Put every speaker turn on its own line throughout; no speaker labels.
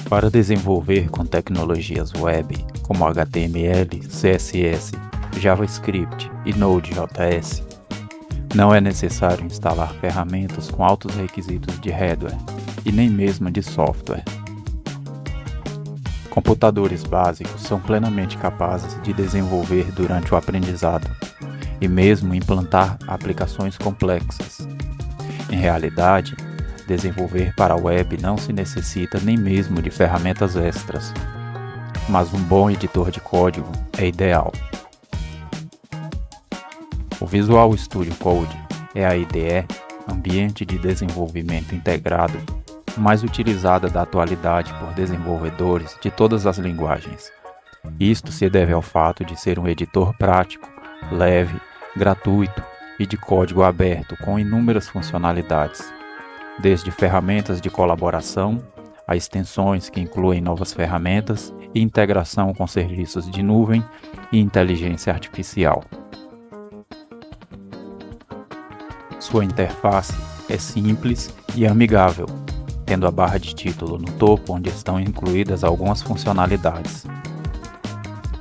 Para desenvolver com tecnologias web como HTML, CSS, JavaScript e Node.js, não é necessário instalar ferramentas com altos requisitos de hardware e nem mesmo de software. Computadores básicos são plenamente capazes de desenvolver durante o aprendizado e mesmo implantar aplicações complexas. Em realidade, desenvolver para a web não se necessita nem mesmo de ferramentas extras, mas um bom editor de código é ideal. O Visual Studio Code é a IDE, ambiente de desenvolvimento integrado, mais utilizada da atualidade por desenvolvedores de todas as linguagens. Isto se deve ao fato de ser um editor prático, leve, gratuito e de código aberto com inúmeras funcionalidades, desde ferramentas de colaboração a extensões que incluem novas ferramentas e integração com serviços de nuvem e inteligência artificial. Sua interface é simples e amigável, tendo a barra de título no topo onde estão incluídas algumas funcionalidades.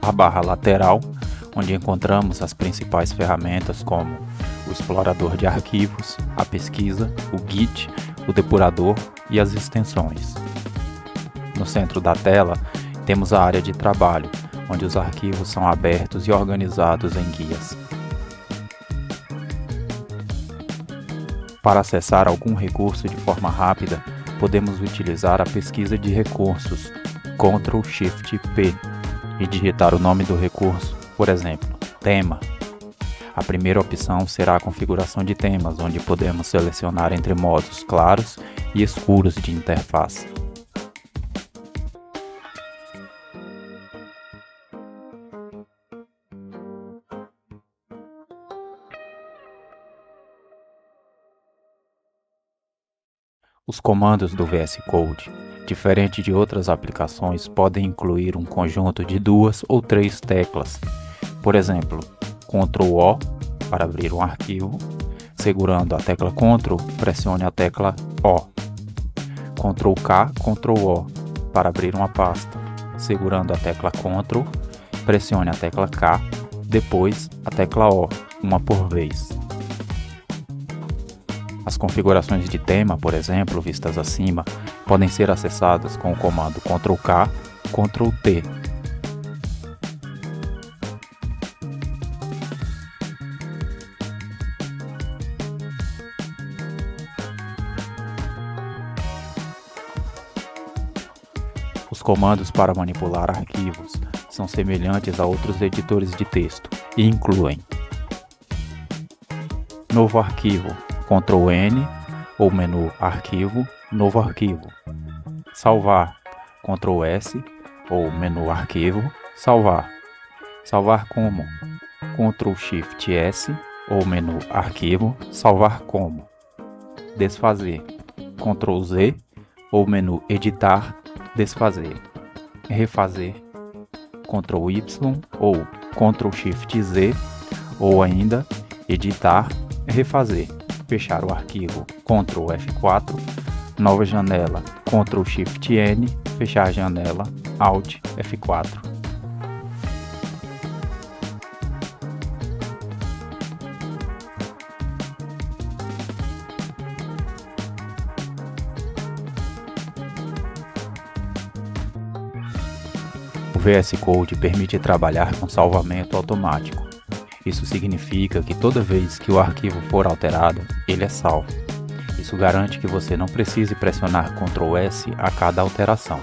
A barra lateral, onde encontramos as principais ferramentas como o explorador de arquivos, a pesquisa, o Git, o depurador e as extensões. No centro da tela, temos a área de trabalho, onde os arquivos são abertos e organizados em guias. Para acessar algum recurso de forma rápida, podemos utilizar a pesquisa de recursos, Ctrl+Shift+P, e digitar o nome do recurso, por exemplo, tema. A primeira opção será a configuração de temas, onde podemos selecionar entre modos claros e escuros de interface. Os comandos do VS Code, diferente de outras aplicações, podem incluir um conjunto de 2 ou 3 teclas. Por exemplo, Ctrl+O para abrir um arquivo, segurando a tecla Ctrl, pressione a tecla O. Ctrl+K, Ctrl+O para abrir uma pasta, segurando a tecla Ctrl, pressione a tecla K, depois a tecla O, uma por vez. As configurações de tema, por exemplo, vistas acima, podem ser acessadas com o comando Ctrl+K, Ctrl+T. Os comandos para manipular arquivos são semelhantes a outros editores de texto e incluem novo arquivo, Ctrl+N ou menu Arquivo, Novo Arquivo. Salvar, Ctrl+S ou menu Arquivo, Salvar. Salvar como, Ctrl+Shift+S ou menu Arquivo, Salvar como. Desfazer, Ctrl+Z ou menu Editar, Desfazer. Refazer, Ctrl+Y ou Ctrl+Shift+Z ou ainda Editar, Refazer. Fechar o arquivo, Ctrl F4, nova janela, Ctrl+Shift+N, fechar a janela, Alt F4. O VS Code permite trabalhar com salvamento automático. Isso significa que toda vez que o arquivo for alterado, ele é salvo. Isso garante que você não precise pressionar Ctrl+S a cada alteração.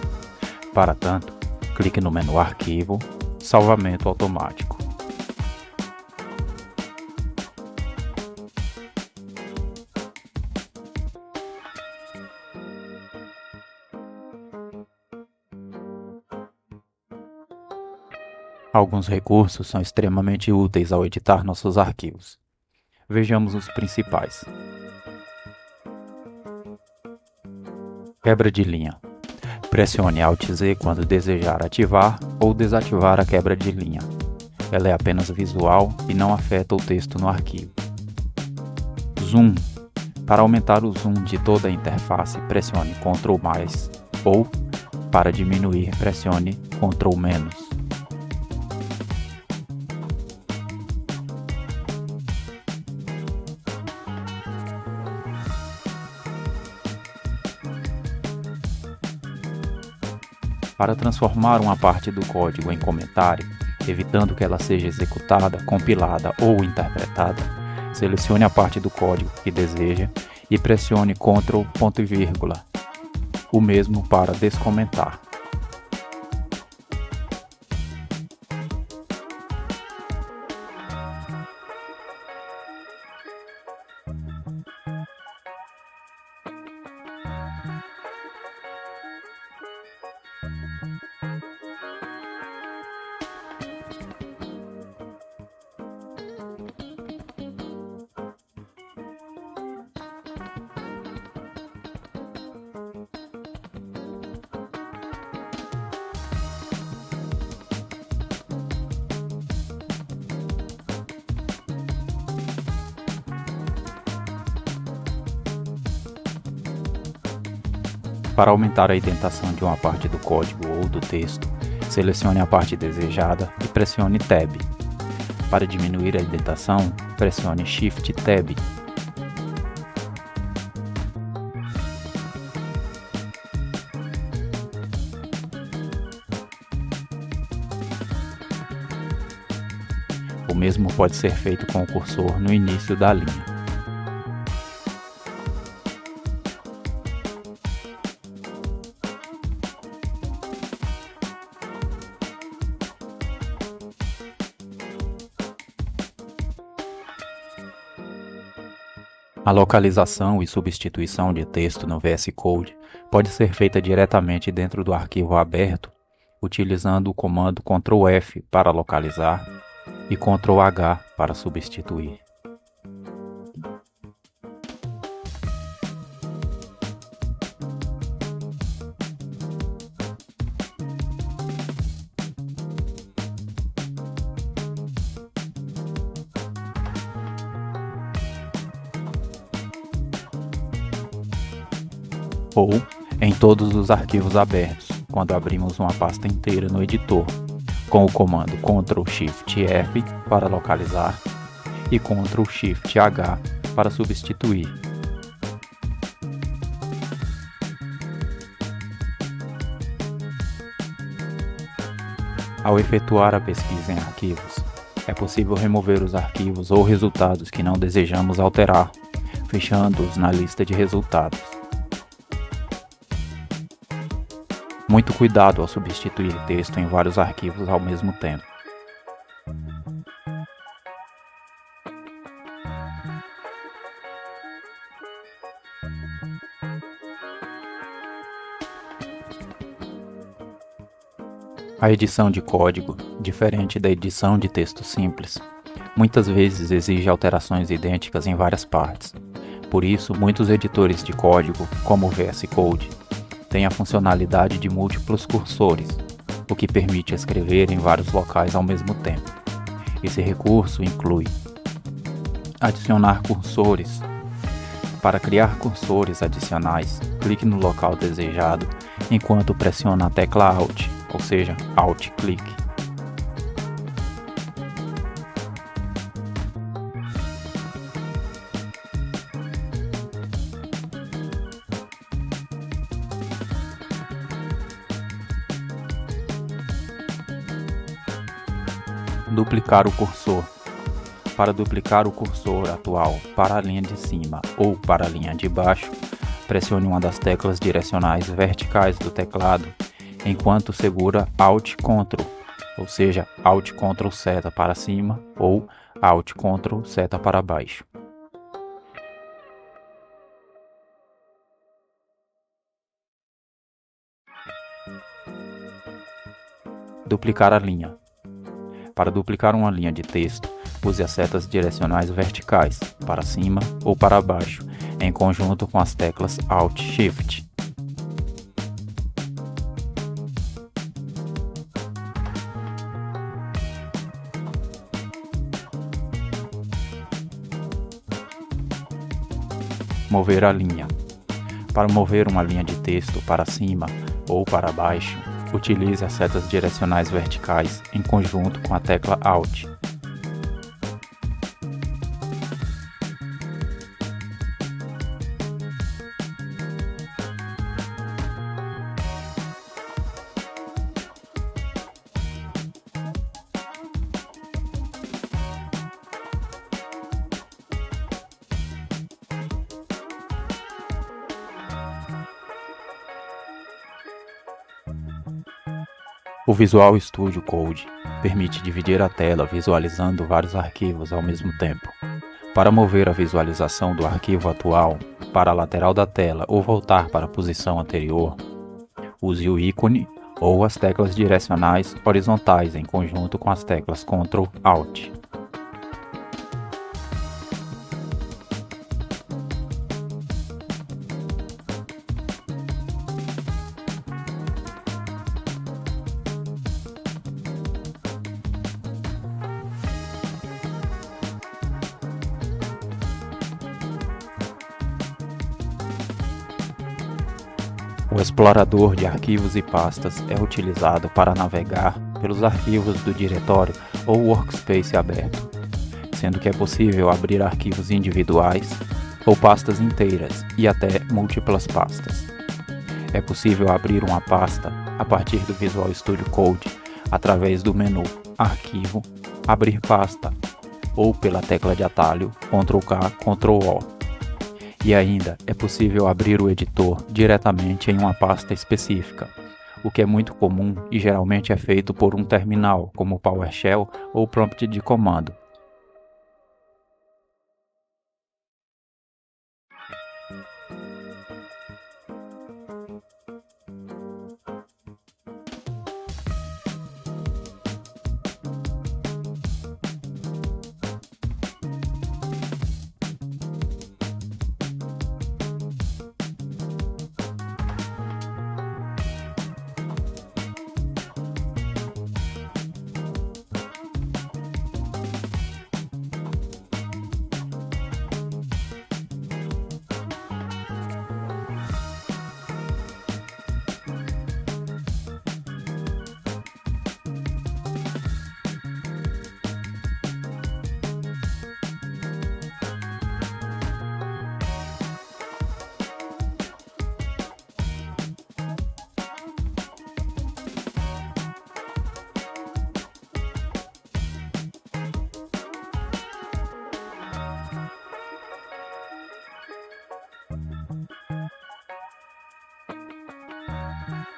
Para tanto, clique no menu Arquivo, Salvamento Automático. Alguns recursos são extremamente úteis ao editar nossos arquivos. Vejamos os principais. Quebra de linha. Pressione Alt Z quando desejar ativar ou desativar a quebra de linha. Ela é apenas visual e não afeta o texto no arquivo. Zoom. Para aumentar o zoom de toda a interface, pressione Ctrl+ ou Para diminuir, pressione Ctrl-. Para transformar uma parte do código em comentário, evitando que ela seja executada, compilada ou interpretada, selecione a parte do código que deseja e pressione Ctrl ponto e vírgula. O mesmo para descomentar. Para aumentar a indentação de uma parte do código ou do texto, selecione a parte desejada e pressione Tab. Para diminuir a indentação, pressione Shift Tab. O mesmo pode ser feito com o cursor no início da linha. A localização e substituição de texto no VS Code pode ser feita diretamente dentro do arquivo aberto, utilizando o comando Ctrl F para localizar e Ctrl H para substituir. Ou em todos os arquivos abertos, quando abrimos uma pasta inteira no editor, com o comando Ctrl Shift F para localizar e Ctrl Shift H para substituir. Ao efetuar a pesquisa em arquivos, é possível remover os arquivos ou resultados que não desejamos alterar, fechando-os na lista de resultados. Muito cuidado ao substituir texto em vários arquivos ao mesmo tempo. A edição de código, diferente da edição de texto simples, muitas vezes exige alterações idênticas em várias partes. Por isso, muitos editores de código, como o VS Code, tem a funcionalidade de múltiplos cursores, o que permite escrever em vários locais ao mesmo tempo. Esse recurso inclui adicionar cursores. Para criar cursores adicionais, clique no local desejado enquanto pressiona a tecla Alt, ou seja, Alt-clique. Duplicar o cursor. Para duplicar o cursor atual para a linha de cima ou para a linha de baixo, pressione uma das teclas direcionais verticais do teclado enquanto segura Alt-Ctrl, ou seja, Alt-Ctrl seta para cima ou Alt-Ctrl seta para baixo. Duplicar a linha. Para duplicar uma linha de texto, use as setas direcionais verticais, para cima ou para baixo, em conjunto com as teclas Alt-Shift. Mover a linha. Para mover uma linha de texto para cima, ou para baixo, utilize as setas direcionais verticais em conjunto com a tecla Alt. O Visual Studio Code permite dividir a tela visualizando vários arquivos ao mesmo tempo. Para mover a visualização do arquivo atual para a lateral da tela ou voltar para a posição anterior, use o ícone ou as teclas direcionais horizontais em conjunto com as teclas Ctrl Alt. O explorador de arquivos e pastas é utilizado para navegar pelos arquivos do diretório ou workspace aberto, sendo que é possível abrir arquivos individuais ou pastas inteiras e até múltiplas pastas. É possível abrir uma pasta a partir do Visual Studio Code através do menu Arquivo, Abrir Pasta ou pela tecla de atalho Ctrl+K, Ctrl+O. E ainda é possível abrir o editor diretamente em uma pasta específica, o que é muito comum e geralmente é feito por um terminal, como PowerShell ou prompt de comando.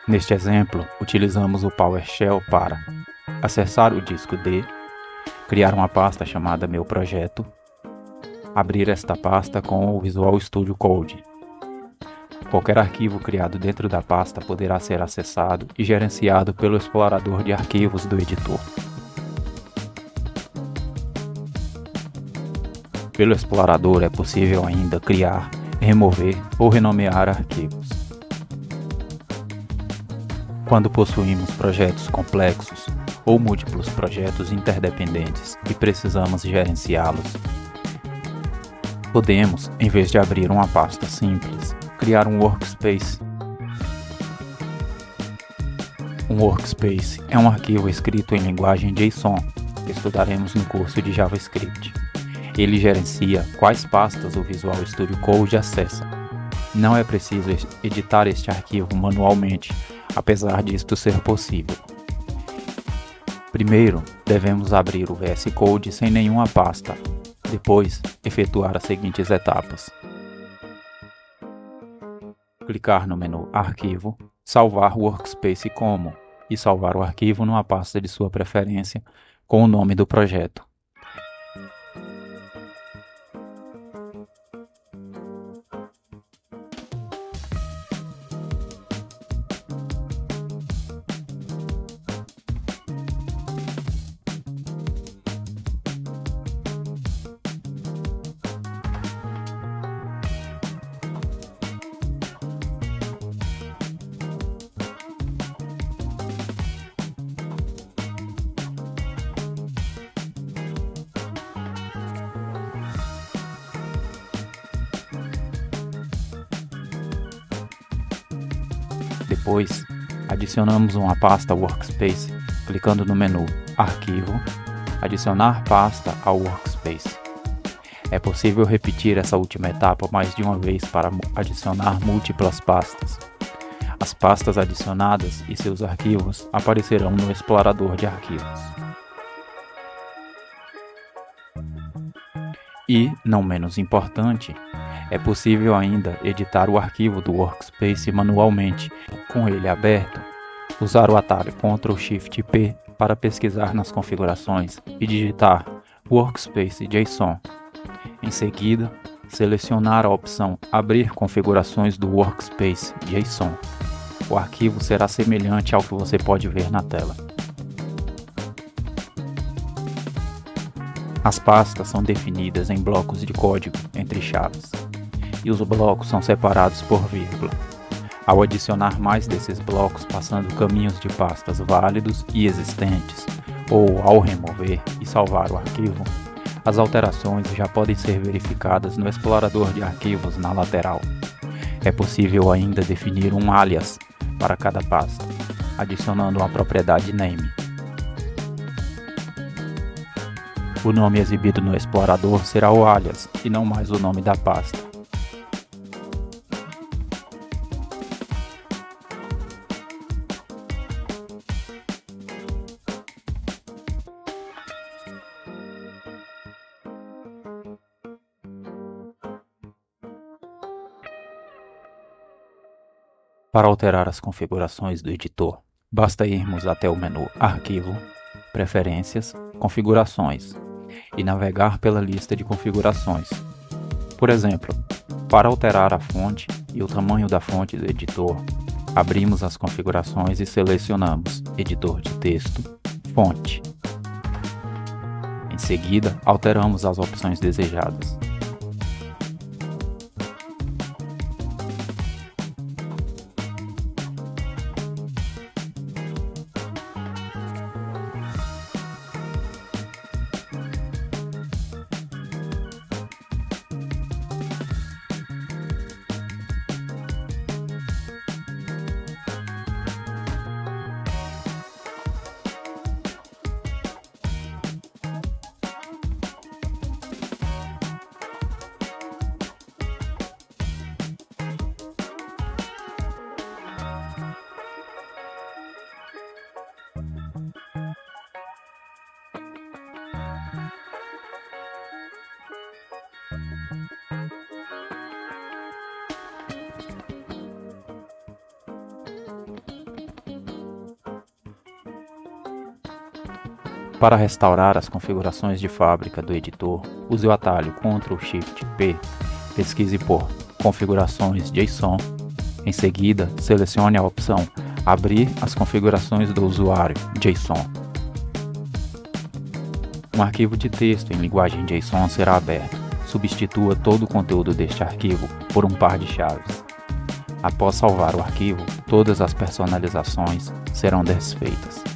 Neste exemplo, utilizamos o PowerShell para acessar o disco D, criar uma pasta chamada Meu Projeto, abrir esta pasta com o Visual Studio Code. Qualquer arquivo criado dentro da pasta poderá ser acessado e gerenciado pelo explorador de arquivos do editor. Pelo explorador é possível ainda criar, remover ou renomear arquivos. Quando possuímos projetos complexos ou múltiplos projetos interdependentes e precisamos gerenciá-los, podemos, em vez de abrir uma pasta simples, criar um workspace. Um workspace é um arquivo escrito em linguagem JSON, que estudaremos no curso de JavaScript. Ele gerencia quais pastas o Visual Studio Code acessa. Não é preciso editar este arquivo manualmente, apesar disto ser possível. Primeiro, devemos abrir o VS Code sem nenhuma pasta. Depois, efetuar as seguintes etapas. Clicar no menu Arquivo, salvar Workspace como e salvar o arquivo numa pasta de sua preferência com o nome do projeto. Depois, Adicionamos uma pasta Workspace clicando no menu Arquivo, Adicionar pasta ao Workspace. É possível repetir essa última etapa mais de uma vez para adicionar múltiplas pastas. As pastas adicionadas e seus arquivos aparecerão no explorador de arquivos. E, não menos importante, é possível ainda editar o arquivo do Workspace manualmente. Com ele aberto, usar o atalho Ctrl+Shift+P para pesquisar nas configurações e digitar Workspace JSON. Em seguida, selecionar a opção Abrir configurações do Workspace JSON. O arquivo será semelhante ao que você pode ver na tela. As pastas são definidas em blocos de código entre chaves, e os blocos são separados por vírgula. Ao adicionar mais desses blocos passando caminhos de pastas válidos e existentes, ou ao remover e salvar o arquivo, as alterações já podem ser verificadas no explorador de arquivos na lateral. É possível ainda definir um alias para cada pasta, adicionando uma propriedade name. O nome exibido no explorador será o alias e não mais o nome da pasta. Para alterar as configurações do editor, basta irmos até o menu Arquivo, Preferências, Configurações e navegar pela lista de configurações. Por exemplo, para alterar a fonte e o tamanho da fonte do editor, abrimos as configurações e selecionamos Editor de texto, Fonte. Em seguida, alteramos as opções desejadas. Para restaurar as configurações de fábrica do editor, use o atalho Ctrl+Shift+P, pesquise por Configurações JSON. Em seguida, selecione a opção Abrir as configurações do usuário JSON. Um arquivo de texto em linguagem JSON será aberto. Substitua todo o conteúdo deste arquivo por um par de chaves. Após salvar o arquivo, todas as personalizações serão desfeitas.